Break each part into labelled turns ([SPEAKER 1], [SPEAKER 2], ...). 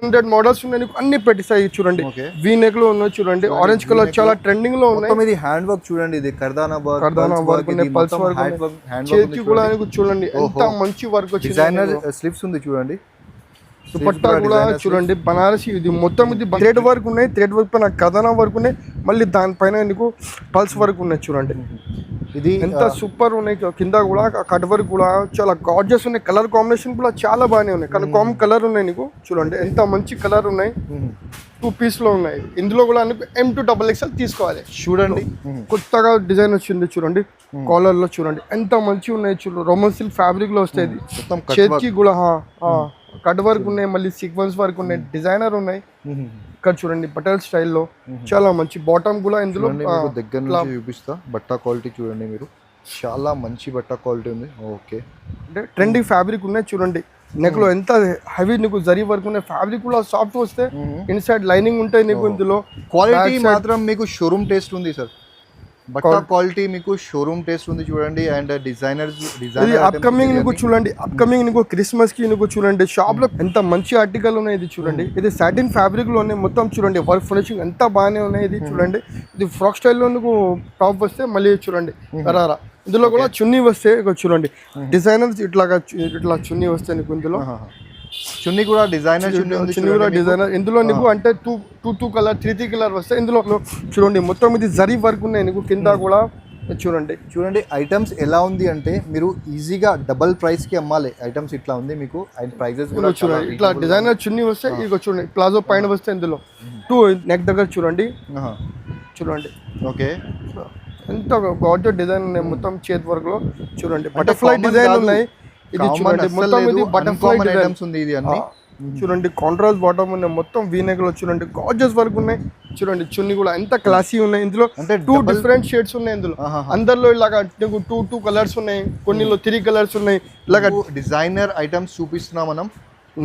[SPEAKER 1] 100 models ఉన్నాయి నీకు అన్ని పెట్టిస్తాయి చూడండి. వీ నెక్ లో ఉన్నాయి చూడండి, ఆరెంజ్ కలర్ చాలా ట్రెండింగ్ లో ఉన్నాయి.
[SPEAKER 2] ఇది హ్యాండ్ వర్క్ చూడండి, ఇది కర్దానా
[SPEAKER 1] వర్క్ ఉన్నాయి, పల్స్ వర్క్ చేతికి కూడా నీకు చూడండి ఎంత మంచి వర్క్ వచ్చింది.
[SPEAKER 2] డిజైనర్ స్లిప్స్ ఉంది చూడండి,
[SPEAKER 1] దుపట్టా కూడా చూడండి బనారసి, ఇది మొత్తం ఇది థ్రెడ్ వర్క్ ఉన్నాయి, థ్రెడ్ వర్క్ పైన కథనా వర్క్ ఉన్నాయి, మళ్ళీ దానిపైన నీకు పల్స్ వర్క్ ఉన్నాయి చూడండి. ఇది ఎంత సూపర్ ఉన్నాయి. కింద కూడా కట్ వర్క్ కూడా చాలా గార్జియస్ ఉన్నాయి, కలర్ కాంబినేషన్ కూడా చాలా బాగానే ఉన్నాయి. కానీ కామ్ కలర్ ఉన్నాయి నీకు చూడండి, ఎంత మంచి కలర్ ఉన్నాయి. 2 పీస్ లో ఉన్నాయి. ఇందులో కూడా నీకు M2XXL తీసుకోవాలి చూడండి. కొత్తగా డిజైన్ వచ్చింది చూడండి, కాలర్ లో చూడండి ఎంత మంచి ఉన్నాయి. చూడండి రోమన్ సిల్క్ ఫ్యాబ్రిక్ లో వస్తాయి, చేతికి కూడా కట్ వర్క్ ఉన్నాయి, మళ్ళీ సీక్వెన్స్ వర్క్ ఉన్నాయి, డిజైనర్ ఉన్నాయి. ఇక్కడ చూడండి బటల్ స్టైల్లో చాలా మంచి బాటమ్ కూడా ఇందులో
[SPEAKER 2] దగ్గర నుంచి చూపిస్తా. బట్ట క్వాలిటీ చూడండి మీరు, చాలా మంచి బట్ట క్వాలిటీ ఉంది. ఓకే,
[SPEAKER 1] అంటే ట్రెండింగ్ ఫ్యాబ్రిక్ ఉన్నాయి చూడండి. నెక్ లో ఎంత హెవీ నీకు జరీ వర్క్ ఉన్నాయి, ఫ్యాబ్రిక్ కూడా సాఫ్ట్ వస్తే ఇన్సైడ్ లైనింగ్ ఉంటాయి నీకు. ఇందులో
[SPEAKER 2] క్వాలిటీ మాత్రం మీకు షోరూమ్ టేస్ట్ ఉంది సార్, బట్ట క్వాలిటీ మీకు షోరూమ్ టేస్ట్ ఉంది చూడండి. అండ్ డిజైనర్
[SPEAKER 1] అప్కమింగ్ నీకు చూడండి, అప్కమింగ్ నీకు క్రిస్మస్ కి నీకు చూడండి షాప్ లో ఎంత మంచి ఆర్టికల్ ఉన్నాయి. ఇది చూడండి, ఇది సాటిన్ ఫ్యాబ్రిక్ లో ఉన్నాయి మొత్తం చూడండి, వర్క్ ఫినిషింగ్ ఎంత బాగానే ఉన్నాయి. ఇది చూడండి, ఇది ఫ్రాక్ స్టైల్లో నీకు టాప్ వస్తే మళ్ళీ చూడండి గరారా. ఇందులో కూడా చున్నీ వస్తే చూడండి, డిజైనర్ ఇట్లా చున్నీ వస్తే నీకు. ఇందులో
[SPEAKER 2] చున్నీ కూడా డిజైనర్,
[SPEAKER 1] చున్నీ కూడా డిజైనర్. ఇందులో నీకు అంటే 2 కలర్ 3 కలర్ వస్తాయి. ఇందులో చూడండి మొత్తం ఇది జరీ వర్క్ ఉన్నాయి నీకు కింద కూడా
[SPEAKER 2] చూడండి. ఐటమ్స్ ఎలా ఉంది అంటే మీరు ఈజీగా డబల్ ప్రైస్ కి అమ్మాలి. ఐటమ్స్ ఇట్లా ఉంది మీకు, అండ్ ప్రైజెస్ కూడా
[SPEAKER 1] చూడండి. ఇట్లా డిజైనర్ చున్నీ వస్తే ఇక చూడండి, ప్లాజో పైన వస్తే ఇందులో 2 నెక్ దగ్గర చూడండి.
[SPEAKER 2] ఓకే,
[SPEAKER 1] ఎంత గార్జియస్ డిజైన్ ఉన్నాయి మొత్తం చేతి వర్క్ లో చూడండి. బటర్ఫ్లై డిజైన్ ఉన్నాయి. ఇది చూడండి మొత్తం ఇది బటర్ఫ్లై డిజైన్స్ ఉంది. ఇది అన్ని చూడండి కాంట్రాస్ట్ బాటమ్ ఉన్నాయి, మొత్తం వీ నెక్ లో చూడండి గార్జియస్ వర్క్ ఉన్నాయి చూడండి. చున్నీ కూడా ఎంత క్లాసీ ఉన్నాయి. ఇందులో 2 డిఫరెంట్ షేడ్స్ ఉన్నాయి. ఇందులో అందరిలో ఇలాగా 2 కలర్స్ ఉన్నాయి, కొన్నిలో 3 కలర్స్ ఉన్నాయి. ఇలాగా
[SPEAKER 2] డిజైనర్ ఐటమ్స్ చూపిస్తున్నాం మనం.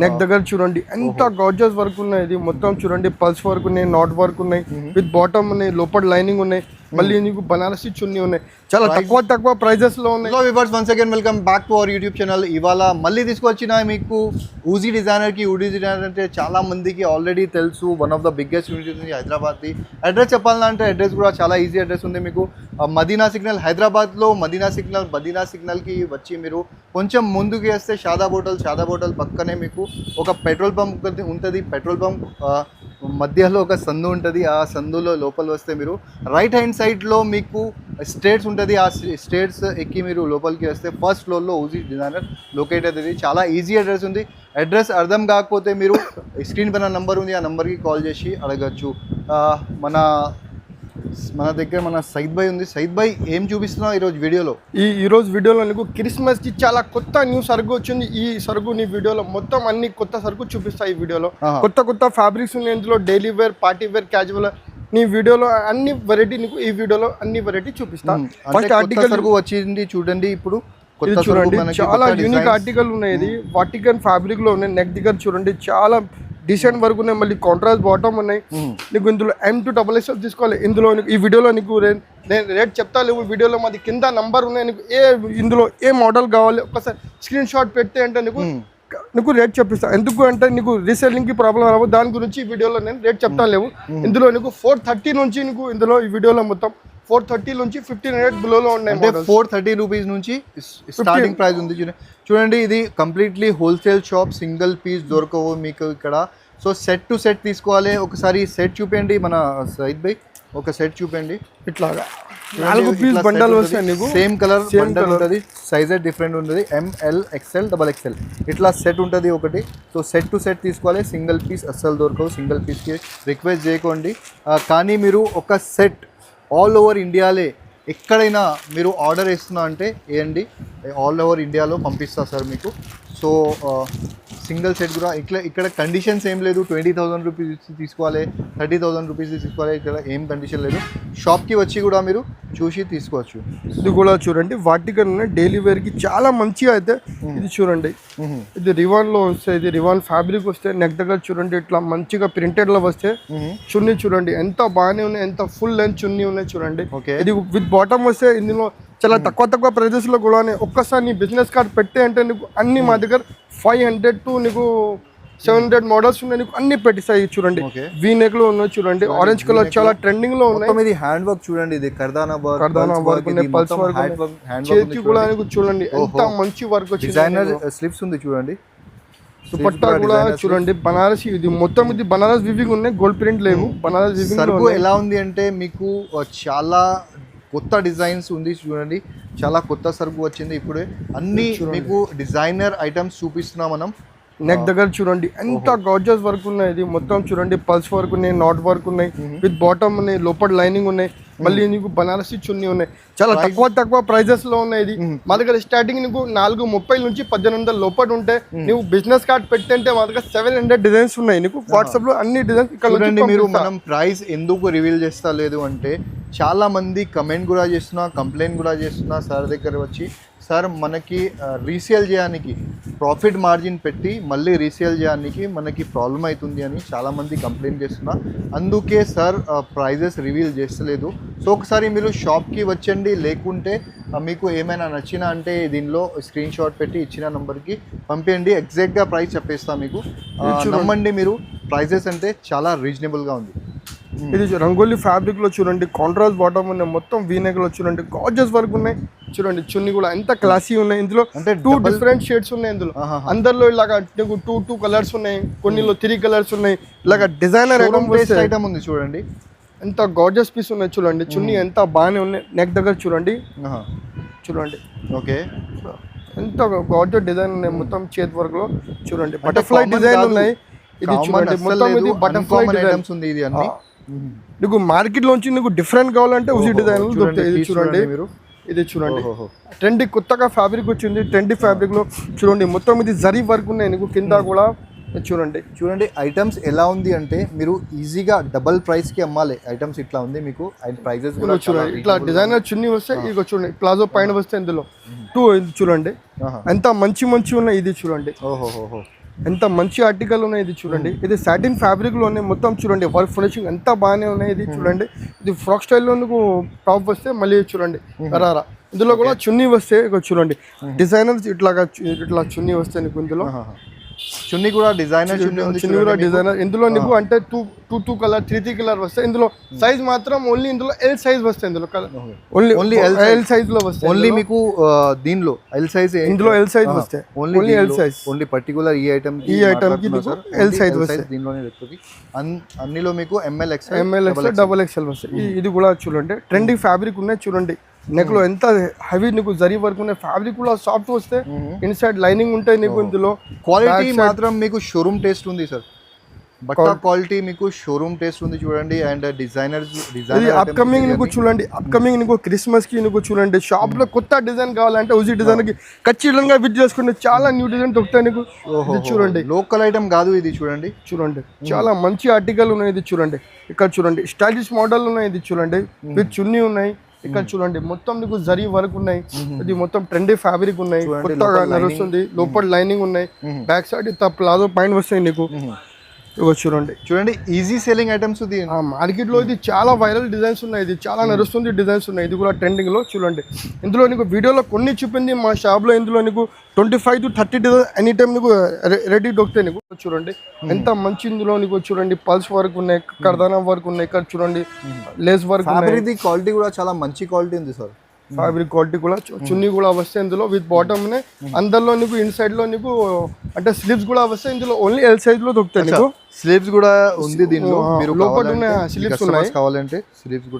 [SPEAKER 1] నెక్ దగ్గర చూడండి ఎంత గార్జియస్ వర్క్ ఉన్నాయి. ఇది మొత్తం చూడండి పల్స్ వర్క్ ఉన్నాయి, నాట్ వర్క్ ఉన్నాయి, విత్ బాటమ్ ఉన్నాయి, లోపల లైనింగ్ ఉన్నాయి, మళ్ళీ నీకు బనారసి చున్నీ ఉన్నాయి. చాలా తక్కువ ప్రైజెస్ లో ఉన్నాయి.
[SPEAKER 2] Hello viewers, once again welcome back to our YouTube channel. ఇవాళ మళ్ళీ తీసుకొచ్చిన మీకు ఊజీ డిజైనర్ కి. ఊజీ డిజైనర్ అంటే చాలా మందికి ఆల్రెడీ తెలుసు, one of the biggest university హైదరాబాద్ది. అడ్రస్ చెప్పాలంటే అడ్రస్ కూడా చాలా ఈజీ అడ్రస్ ఉంది మీకు. మదీనా సిగ్నల్, హైదరాబాద్లో మదీనా సిగ్నల్కి వచ్చి మీరు కొంచెం ముందుకు వేస్తే షాదాబ్ హోటల్ పక్కనే మీకు ఒక పెట్రోల్ పంప్ ఉంటుంది. పెట్రోల్ పంప్ మధ్యలో ఒక సందు ఉంటుంది. ఆ సందులో లోపల వస్తే మీరు రైట్ హ్యాండ్ సైడ్లో మీకు స్టేట్స్ ఉంటుంది. ఆ స్టేట్స్ ఎక్కి మీరు లోపలికి వస్తే ఫస్ట్ ఫ్లోర్లో ఊజీ డిజైనర్ లొకేట్ అవుతుంది. చాలా ఈజీ అడ్రస్ ఉంది. అడ్రస్ అర్థం కాకపోతే మీరు స్క్రీన్ పైన నంబర్ ఉంది, ఆ నెంబర్కి కాల్ చేసి అడగచ్చు. మన దగ్గర మన సైద్ భాయ్ ఉంది. సైద్ భాయ్ ఏం చూపిస్తున్నావు ఈరోజు వీడియోలో?
[SPEAKER 1] ఈరోజు వీడియోలో నీకు క్రిస్మస్ కి చాలా కొత్త న్యూ సరుకు వచ్చింది. ఈ సరుకు నీ వీడియోలో మొత్తం అన్ని కొత్త సరుకు చూపిస్తా. ఈ వీడియోలో కొత్త ఫ్యాబ్రిక్స్ ఉన్నాయి. ఇందులో daily wear, party wear, casual. నీ వీడియోలో అన్ని వెరైటీ నీకు ఈ వీడియోలో అన్ని వెరైటీ చూపిస్తా. ఫస్ట్ ఆర్టికల్ సరుకు వచ్చింది చూడండి. ఇప్పుడు చూడండి చాలా యూనిక్ ఆర్టికల్ ఉన్నాయి. ఇది వాటికన్ ఫ్యాబ్రిక్ లో ఉన్నాయి. నెక్ దగ్గర చూడండి చాలా డిసెంట్ వర్క్ ఉన్నాయి, మళ్ళీ కాంట్రాస్ట్ బాటమ్ ఉన్నాయి. నీకు ఇందులో M2XXL తీసుకోవాలి. ఇందులో ఈ వీడియోలో నీకు నేను రేట్ చెప్తా లేవు. వీడియోలో మాది కింద నంబర్ ఉన్నాయి. నీకు ఇందులో ఏ మోడల్ కావాలి ఒక్కసారి స్క్రీన్ షాట్ పెడితే అంటే నీకు రేట్ చెప్పిస్తా. ఎందుకు అంటే నీకు రీసెల్లింగ్ కి ప్రాబ్లం రావు, దాని గురించి ఈ వీడియోలో నేను రేట్ చెప్తా లేవు. ఇందులో నీకు 430 నుంచి నీకు ఇందులో ఈ వీడియోలో మొత్తం 430 నుంచి 1500 బిలోలో ఉన్నాయి.
[SPEAKER 2] 430 రూపీస్ నుంచి స్టార్టింగ్ ప్రైస్ ఉంది. చూడండి, ఇది completely wholesale shop. Single piece దొరకవు మీకు ఇక్కడ. సో సెట్ టు సెట్ తీసుకోవాలి. ఒకసారి సెట్ చూపండి మన సైద్ భాయ్, ఒక సెట్ చూపండి.
[SPEAKER 1] ఇట్లాగా 4 పీస్ బండల్ వస్తాయి నీకు.
[SPEAKER 2] సేమ్ కలర్ బండల్ ఉంటుంది, సైజెస్ డిఫరెంట్ ఉంటుంది. ML, XL, XXL ఇట్లా సెట్ ఉంటుంది ఒకటి. సో సెట్ టు సెట్ తీసుకోవాలి. సింగిల్ పీస్ అస్సలు దొరకవు. సింగిల్ పీస్కి రిక్వెస్ట్ చేయకండి. కానీ మీరు ఒక సెట్ ఆల్ ఓవర్ ఇండియాలే ఎక్కడైనా మీరు ఆర్డర్ వేస్తున్నా అంటే వేయండి, ఆల్ ఓవర్ ఇండియాలో పంపిస్తా సార్ మీకు. సో సింగిల్ సెట్ కూడా ఇక్కడ కండిషన్స్ ఏం లేదు. 20,000 రూపీస్ తీసుకోవాలి, 30,000 రూపీస్ తీసుకోవాలి, ఇక్కడ ఏం కండిషన్ లేదు. షాప్కి వచ్చి కూడా మీరు చూసి తీసుకోవచ్చు.
[SPEAKER 1] ఇది కూడా చూడండి వాటికన్ డైలీ వేర్కి చాలా మంచిగా అయితే. ఇది చూడండి, ఇది రివాన్లో వస్తే, ఇది రివాన్ ఫ్యాబ్రిక్ వస్తే, నెక్ దగ్గర చూడండి ఇట్లా మంచిగా ప్రింటెడ్లో వస్తే. చున్నీ చూడండి ఎంత బాగానే ఉన్నాయి, ఎంత ఫుల్ లెంత్ చున్నీ ఉన్నాయి చూడండి. ఇది విత్ బాటమ్ వస్తే. ఇందులో చాలా తక్కువ ప్రైజెస్లో కూడా ఒక్కసారి నీ బిజినెస్ కార్డ్ పెట్టే అంటే నీకు అన్ని మా దగ్గర 500 to నీకు 700 మోడల్స్ ఉన్నాయి నీకు అన్ని పెట్టిస్తాయి చూడండి. వీ నెక్ లో ఉన్నాయి చూడండి, ఆరెంజ్ కలర్ చాలా ట్రెండింగ్ లో ఉన్నాయి.
[SPEAKER 2] ఇది హ్యాండ్ వర్క్ చూడండి, ఇది కర్దానా
[SPEAKER 1] వర్క్ ఉన్నాయి, పల్స్ వర్క్ చేతికి కూడా చూడండి ఎంత మంచి వర్క్ వచ్చింది.
[SPEAKER 2] డిజైనర్ స్లిప్స్ ఉంది చూడండి,
[SPEAKER 1] దుపట్టా కూడా చూడండి బనారసి, ఇది మొత్తం ఇది బనారస్ వివింగ్ ఉన్నాయి, గోల్డ్ ప్రింట్ లేవు. బనారస్ వివింగ్
[SPEAKER 2] సరుకు ఎలా ఉంది అంటే మీకు చాలా కొత్త డిజైన్స్ ఉంది చూడండి, చాలా కొత్త సరుకు వచ్చింది ఇప్పుడే. అన్ని మీకు డిజైనర్ ఐటమ్స్ చూపిస్తున్నాం మనం.
[SPEAKER 1] నెక్ దగ్గర చూడండి ఎంత గార్జియస్ వర్క్ ఉన్నాయి, ఇది మొత్తం చూడండి పల్స్ వర్క్ ఉన్నాయి, నాట్ వర్క్ ఉన్నాయి, విత్ బాటమ్ ఉన్నాయి, లోపల లైనింగ్ ఉన్నాయి, మళ్ళీ నీకు బనారసి చున్నీ ఉన్నాయి. చాలా తక్కువ ప్రైజెస్ లో ఉన్నాయి. ఇది మా దగ్గర స్టార్టింగ్ నీకు 430 నుంచి 1800 లోపల ఉంటే, నువ్వు బిజినెస్ కార్డ్ పెట్టంటే మా దగ్గర 700 డిజైన్స్ ఉన్నాయి. నీకు వాట్సాప్ లో అన్ని డిజైన్స్ ఇక్కడ
[SPEAKER 2] మీరు. మనం ప్రైస్ ఎందుకు రివీల్ చేస్తా లేదు అంటే, చాలా మంది కమెంట్ కూడా చేస్తున్నా, కంప్లైంట్ కూడా చేస్తున్నా సార్ దగ్గర వచ్చి, సార్ మనకి రీసేల్ చేయడానికి ప్రాఫిట్ మార్జిన్ పెట్టి మళ్ళీ రీసేల్ చేయడానికి మనకి ప్రాబ్లం అవుతుంది అని చాలామంది కంప్లైంట్ చేస్తున్నా. అందుకే సార్ ప్రైజెస్ రివీల్ చేస్తలేదు. సో ఒకసారి మీరు షాప్కి వచ్చండి, లేకుంటే మీకు ఏమైనా నచ్చినా అంటే దీనిలో స్క్రీన్ షాట్ పెట్టి ఇచ్చిన నెంబర్కి పంపించండి, ఎగ్జాక్ట్గా ప్రైస్ చెప్పేస్తాం మీకు. నమ్మండి మీరు, ప్రైజెస్ అంటే చాలా రీజనబుల్గా ఉంది.
[SPEAKER 1] ఇది రంగోలీ ఫ్యాబ్రిక్ లో చూడండి, కాంట్రాస్ట్ బాటమ్ ఉన్నాయి, మొత్తం వీనెక్ లో చూడండి గార్జియస్ వర్క్ ఉన్నాయి చూడండి. చున్నీ కూడా ఎంత క్లాసీ ఉన్నాయి. ఇందులో అంటే 2 డిఫరెంట్ షేడ్స్ ఉన్నాయి. ఇందులో అందరిలో ఇలాగా నీకు 2 కలర్స్ ఉన్నాయి, కొన్నిలో 3 కలర్స్ ఉన్నాయి. ఇలాగా డిజైనర్
[SPEAKER 2] ఐటమ్ ఉంది చూడండి,
[SPEAKER 1] ఎంత గార్జియస్ పీస్ ఉన్నాయి చూడండి. చున్నీ ఎంత బాగానే ఉన్నాయి. నెక్ దగ్గర చూడండి, చూడండి
[SPEAKER 2] ఓకే
[SPEAKER 1] ఎంత గార్జియస్ డిజైన్ ఉన్నాయి, మొత్తం చేతి వర్క్ లో చూడండి. బటర్ఫ్లై డిజైన్ ఉన్నాయి. ఇది చూడండి మొత్తం ఇది బటర్ఫ్లై ఐటమ్స్ ఉంది. ఇది అన్ని నీకు మార్కెట్ లోంచి నీకు డిఫరెంట్ కావాలంటే ఉసి డిజైన్ దొరుకుతాయి. ఇది చూడండి మీరు, ఇది చూడండి ట్రెండీ కొత్తగా ఫ్యాబ్రిక్ వచ్చింది. ట్రెండీ ఫ్యాబ్రిక్ లో చూడండి మొత్తం ఇది జరీ వర్క్ ఉన్నాయి నీకు కింద కూడా. చూడండి
[SPEAKER 2] ఐటమ్స్ ఎలా ఉంది అంటే, మీరు ఈజీగా డబల్ ప్రైస్ కి అమ్మాలి. ఐటమ్స్ ఇట్లా ఉంది మీకు, ప్రైజెస్ కూడా
[SPEAKER 1] చూడండి. ఇట్లా డిజైనర్ చున్నీ వస్తే ఇక చూడండి, ప్లాజో పైన వస్తే ఇందులో 2 చూడండి ఎంత మంచి ఉన్నాయి. ఇది చూడండి ఎంత మంచి ఆర్టికల్ ఉన్నాయి. ఇది చూడండి, ఇది సాటిన్ ఫ్యాబ్రిక్ లో ఉన్నాయి మొత్తం చూడండి. వర్క్ ఫినిషింగ్ ఎంత బాగానే ఉన్నాయి. ఇది చూడండి, ఇది ఫ్రాక్ స్టైల్లో నీకు టాప్ వస్తే మళ్ళీ చూడండి గరారా. ఇందులో కూడా చున్నీ వస్తే ఇక చూడండి డిజైనర్ ఇట్లా చున్నీ వస్తే నీకు. ఇందులో
[SPEAKER 2] చున్నీ కూడా డిజైనర్,
[SPEAKER 1] చున్నీ కూడా డిజైనర్. ఇందులో నీకు అంటే 2 కలర్ 3 కలర్ వస్తాయి. ఇందులో సైజ్ మాత్రం ఓన్లీ ఇందులో ఎల్ సైజ్ వస్తాయి. ఇందులో ఓన్లీ ఎల్ సైజ్ లో వస్తాయి.
[SPEAKER 2] ఓన్లీ మీకు దీనిలో ఎల్ సైజ్,
[SPEAKER 1] ఇందులో ఎల్ సైజ్ వస్తాయి. Only L size,
[SPEAKER 2] only particular ఈ ఐటమ్ కి
[SPEAKER 1] ఎల్ సైజ్ వస్తాయి.
[SPEAKER 2] దీనిలోనే దొరుకుతుంది. అన్నిలో మీకు ఎంఎల్
[SPEAKER 1] ఎక్స్ఎల్ డబుల్ ఎక్స్ఎల్ వస్తాయి. ఇది కూడా చూడండి ట్రెండింగ్ ఫ్యాబ్రిక్ ఉన్నాయి చూడండి. నెక్ లో ఎంత హెవీ నీకు జరీ వర్క్ ఉన్నాయి. ఫ్యాబ్రిక్ కూడా సాఫ్ట్ వస్తే, ఇన్సైడ్ లైనింగ్ ఉంటాయి నీకు. ఇందులో
[SPEAKER 2] క్వాలిటీ మాత్రం మీకు షోరూమ్ టేస్ట్ ఉంది సార్. బట్టా క్వాలిటీ మీకు షోరూమ్ టేస్ట్ ఉంది చూడండి. అండ్ డిజైనర్
[SPEAKER 1] అప్కమింగ్ నీకు చూడండి, అప్కమింగ్ నీకు క్రిస్మస్ కి నీకు చూడండి షాప్ లో కొత్త డిజైన్ కావాలంటే ఉసి డిజైన్ కి ఖచ్చితంగా విజిట్ చేసుకుంటే చాలా న్యూ డిజైన్ దొరుకుతాయి నీకు. చూడండి
[SPEAKER 2] లోకల్ ఐటమ్ కాదు ఇది. చూడండి
[SPEAKER 1] చాలా మంచి ఆర్టికల్ ఉన్నాయి. ఇది చూడండి, ఇక్కడ చూడండి స్టైలిష్ మోడల్ ఉన్నాయి. ఇది చూడండి విత్ చున్నీ ఉన్నాయి. ఇక్కడ చూడండి మొత్తం నీకు జరీ వర్క్ ఉన్నాయి. ఇది మొత్తం ట్రెండీ ఫ్యాబ్రిక్ ఉన్నాయి, కొత్తగా నడుస్తుంది. లోపల లైనింగ్ ఉన్నాయి, బ్యాక్ సైడ్ ఇంత ప్లాజో పైన వస్తాయి నీకు. చూడండి
[SPEAKER 2] ఈజీ సెల్లింగ్ ఐటమ్స్.
[SPEAKER 1] మార్కెట్ లో ఇది చాలా వైరల్ డిజైన్స్ ఉన్నాయి. ఇది చాలా నడుస్తుంది డిజైన్స్ ఉన్నాయి. ఇది కూడా ట్రెండింగ్ లో చూడండి. ఇందులో నీకు వీడియోలో కొన్ని చూపింది మా షాప్ లో. ఇందులో నీకు 25 to 30 డిజైన్ ఎనీ టైం నీకు రెడీ దొరుకుతాయి నీకు. చూడండి ఎంత మంచి ఇందులో నీకు చూడండి పల్స్ వర్క్ ఉన్నాయి, కర్దానా వర్క్ ఉన్నాయి. ఇక్కడ చూడండి లేస్ వర్క్.
[SPEAKER 2] క్వాలిటీ కూడా చాలా మంచి క్వాలిటీ ఉంది సార్.
[SPEAKER 1] ఫ్యాబ్రిక్ క్వాలిటీ కూడా. చున్నీ కూడా వస్తాయి ఇందులో విత్ బాటమ్. అందరిలో నీకు ఇన్సైడ్ లో నీకు అంటే స్లీవ్స్ కూడా వస్తాయి. ఇందులో ఓన్లీ ఎల్ సైజ్ లో దొరుకుతాయి నీకు.
[SPEAKER 2] స్లీవ్స్ కూడా ఉంది దీనిలో. మీరు
[SPEAKER 1] లోపల స్లీవ్స్ ఉన్నాయి,
[SPEAKER 2] కావాలంటే స్లీవ్స్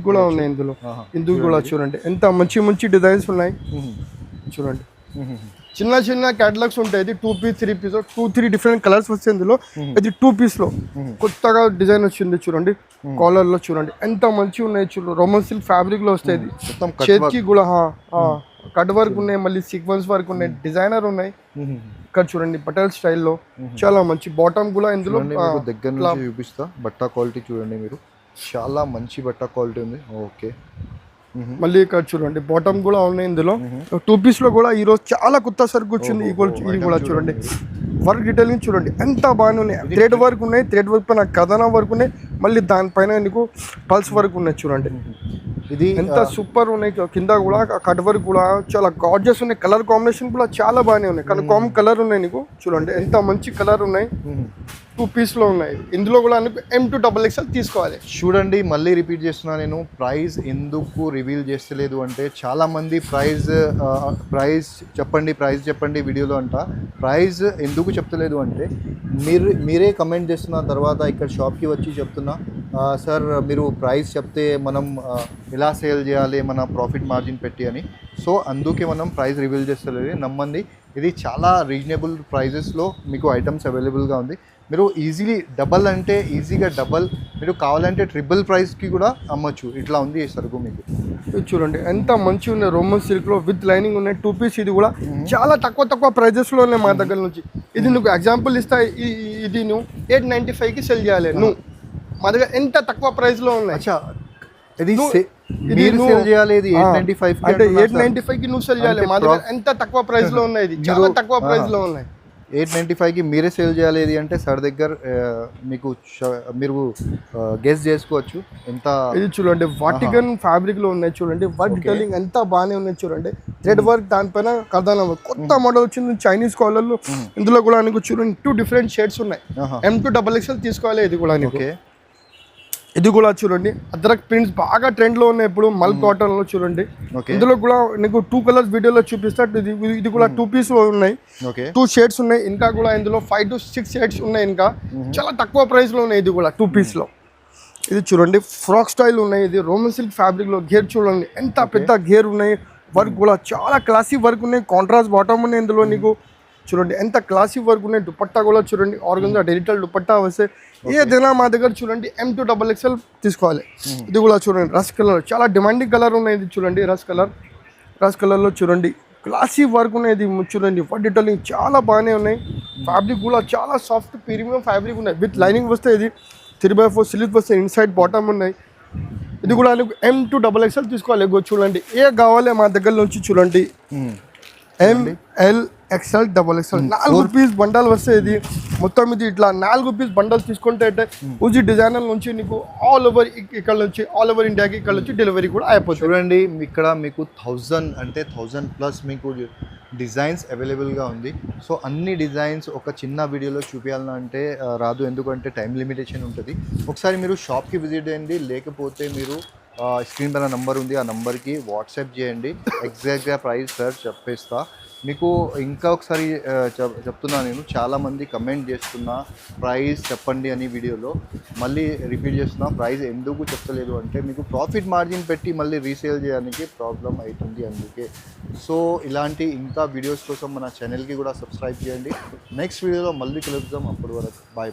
[SPEAKER 1] కూడా ఉన్నాయి ఇందులో. ఇందుకు కూడా చూడండి ఎంత మంచి డిజైన్స్ ఉన్నాయి చూడండి. చిన్న క్యాటలాగ్స్ ఉంటాయి. ఇది 2 పీస్ 3 పీస్ 2-3 డిఫరెంట్ కలర్స్ వస్తాయి ఇందులో. ఇది 2 పీస్ లో కొత్తగా డిజైన్ వచ్చింది చూడండి. కాలర్ లో చూడండి ఎంత మంచి ఉన్నాయి. చూడండి రోమన్ సిల్క్ ఫ్యాబ్రిక్ లో వస్తాయి. ఇది చేతికి కూడా కట్ వర్క్ ఉన్నాయి, మళ్ళీ సీక్వెన్స్ వర్క్ ఉన్నాయి, డిజైనర్ ఉన్నాయి. ఇక్కడ చూడండి పటేల్ స్టైల్లో చాలా మంచి బాటమ్ కూడా ఇందులో.
[SPEAKER 2] దగ్గర నుంచి చూపిస్తా. బట్టా క్వాలిటీ చూడండి మీరు, చాలా మంచి బట్టా క్వాలిటీ ఉంది. ఓకే,
[SPEAKER 1] మళ్ళీ ఇక్కడ చూడండి బాటమ్ కూడా ఉన్నాయి ఇందులో. 2 పీస్ లో కూడా ఈరోజు చాలా కొత్త సరుకు వచ్చింది. ఇది కూడా చూడండి వర్క్ డీటెయిలింగ్ చూడండి ఎంత బాగానే ఉన్నాయి. థ్రెడ్ వర్క్ ఉన్నాయి, థ్రెడ్ వర్క్ పైన కథనా వర్క్ ఉన్నాయి, మళ్ళీ దానిపైన నీకు పల్స్ వర్క్ ఉన్నాయి చూడండి.
[SPEAKER 2] ఇది
[SPEAKER 1] ఎంత సూపర్ ఉన్నాయి కింద కూడా కట్ వర్క్ కూడా చాలా గార్జియస్ ఉన్నాయి, కలర్ కాంబినేషన్ కూడా చాలా బాగానే ఉన్నాయి, కానీ కామ్ కలర్ ఉన్నాయి నీకు చూడండి ఎంత మంచి కలర్ ఉన్నాయి, 2 పీస్ లో ఉన్నాయి. ఇందులో కూడా M2XXL తీసుకోవాలి.
[SPEAKER 2] చూడండి మళ్ళీ రిపీట్ చేస్తున్నా నేను, ప్రైస్ ఎందుకు రివీల్ చేస్తలేదు అంటే చాలా మంది ప్రైస్ చెప్పండి వీడియోలో అంట, ప్రైస్ ఎందుకు చెప్తలేదు అంటే మీరే కమెంట్ చేస్తున్న తర్వాత ఇక్కడ షాప్కి వచ్చి చెప్తున్నా సార్ మీరు ప్రైస్ చెప్తే మనం ఎలా సేల్ చేయాలి మన ప్రాఫిట్ మార్జిన్ పెట్టి అని. సో అందుకే మనం ప్రైస్ రివీల్ చేస్తలేదు, నమ్మండి. ఇది చాలా రీజనబుల్ ప్రైజెస్లో మీకు ఐటమ్స్ అవైలబుల్గా ఉంది. మీరు ఈజీగా డబల్, మీరు కావాలంటే ట్రిపుల్ ప్రైస్కి కూడా అమ్మచ్చు. ఇట్లా ఉంది ఈ సరుకు మీకు.
[SPEAKER 1] ఇది చూడండి ఎంత మంచిగా ఉన్నాయి, రోమన్ సిల్క్లో విత్ లైనింగ్ ఉన్నాయి, 2 పీస్. ఇది కూడా చాలా తక్కువ ప్రైజెస్లో ఉన్నాయి మా దగ్గర నుంచి. ఇది నువ్వు ఎగ్జాంపుల్ ఇస్తా, ఇది నువ్వు 895కి సెల్ చేయాలి. నువ్వు మా దగ్గర ఎంత తక్కువ ప్రైస్లో ఉన్నాయి.
[SPEAKER 2] ఇది మీరు సేల్ చేయాలి, ఇది 895
[SPEAKER 1] అంటే 895కి నువ్వు సెల్ చేయాలి. మా దగ్గర ఎంత తక్కువ ప్రైస్లో ఉన్నాయి, ఇది చాలా తక్కువ ప్రైస్లో ఉన్నాయి.
[SPEAKER 2] 895కి మీరే సేల్ చేయాలి ఇది అంటే సార్ దగ్గర మీరు గెస్ చేసుకోవచ్చు ఎంత. ఇది
[SPEAKER 1] చూడండి వాటికన్ ఫ్యాబ్రిక్ లో ఉన్నాయి చూడండి, వర్క్ డీటెయిలింగ్ ఎంత బాగానే ఉన్నాయి చూడండి, థ్రెడ్ వర్క్ దానిపైన కథనం. కొత్త మోడల్ వచ్చింది చైనీస్ కాలర్ లో. ఇందులో కూడా నీకు చూడండి 2 డిఫరెంట్ షేడ్స్ ఉన్నాయి. M2XXL తీసుకోవాలి. ఇది కూడా నీకు ఇది కూడా చూడండి అద్రక్ ప్రింట్స్ బాగా ట్రెండ్ లో ఉన్నాయి ఇప్పుడు, మల్ కాటన్ లో చూడండి. ఇందులో కూడా నీకు 2 కలర్స్ వీడియోలో చూపిస్తా. ఇది కూడా 2 పీస్ ఉన్నాయి, 2 షేడ్స్ ఉన్నాయి. ఇంకా కూడా ఇందులో 5 to 6 షేడ్స్ ఉన్నాయి. ఇంకా చాలా తక్కువ ప్రైస్ లో ఉన్నాయి. ఇది కూడా 2 పీస్ లో. ఇది చూడండి ఫ్రాక్ స్టైల్ ఉన్నాయి. ఇది రోమన్ సిల్క్ ఫ్యాబ్రిక్ లో గేర్ చూడండి ఎంత పెద్ద గేర్ ఉన్నాయి. వర్క్ కూడా చాలా క్లాసీ వర్క్ ఉన్నాయి, కాంట్రాస్ట్ బాటమ్ ఉన్నాయి. ఇందులో నీకు చూడండి ఎంత క్లాసీ వర్క్ ఉన్నాయి. దుపట్టా కూడా చూడండి ఆర్గన్జా డిజిటల్ దుపట్టా వస్తే ఏదైనా మా దగ్గర చూడండి M2XXL తీసుకోవాలి. ఇది కూడా చూడండి రస్ కలర్, చాలా డిమాండింగ్ కలర్ ఉన్నాయి. ఇది చూడండి రస్ కలర్లో చూడండి క్లాసీ వర్క్ ఉన్నాయి. ఇది చూడండి వర్క్ డీటెయిలింగ్ చాలా బాగానే ఉన్నాయి. ఫ్యాబ్రిక్ కూడా చాలా సాఫ్ట్ ప్రీమియం ఫ్యాబ్రిక్ ఉన్నాయి. విత్ లైనింగ్ వస్తే ఇది 3x4 స్లీవ్ వస్తే ఇన్సైడ్ బాటమ్ ఉన్నాయి. ఇది కూడా M2XXL తీసుకోవాలి. చూడండి ఏ కావాలి మా దగ్గర నుంచి చూడండి ML XL XXL 4 piece bundle వస్తే ఇది మొత్తం. ఇది ఇట్లా 4 పీస్ బండల్ తీసుకుంటే అంటే ఉజీ డిజైనర్ నుంచి నీకు ఆల్ ఓవర్ ఇండియాకి ఇక్కడ నుంచి డెలివరీ కూడా అయిపోతుంది.
[SPEAKER 2] చూడండి ఇక్కడ మీకు 1000+ మీకు డిజైన్స్ అవైలబుల్గా ఉంది. సో అన్ని డిజైన్స్ ఒక చిన్న వీడియోలో చూపించాలంటే రాదు, ఎందుకంటే టైం లిమిటేషన్ ఉంటుంది. ఒకసారి మీరు షాప్కి విజిట్ చేయండి, లేకపోతే మీరు స్క్రీన్ పైన నంబర్ ఉంది, ఆ నంబర్కి వాట్సాప్ చేయండి. ఎగ్జాక్ట్గా ప్రైస్ సార్ చెప్పేస్తా మీకు. ఇంకా ఒకసారి చెప్తున్నా నేను, చాలామంది కమెంట్ చేస్తున్నా ప్రైస్ చెప్పండి అని వీడియోలో. మళ్ళీ రిపీట్ చేస్తున్నా, ప్రైస్ ఎందుకు చెప్తలేదు అంటే మీకు ప్రాఫిట్ మార్జిన్ పెట్టి మళ్ళీ రీసేల్ చేయడానికి ప్రాబ్లం అవుతుంది అందుకే. సో ఇలాంటి ఇంకా వీడియోస్ కోసం మన ఛానల్కి కూడా సబ్స్క్రైబ్ చేయండి. నెక్స్ట్ వీడియోలో మళ్ళీ కలుద్దాం, అప్పటి వరకు బాయ్.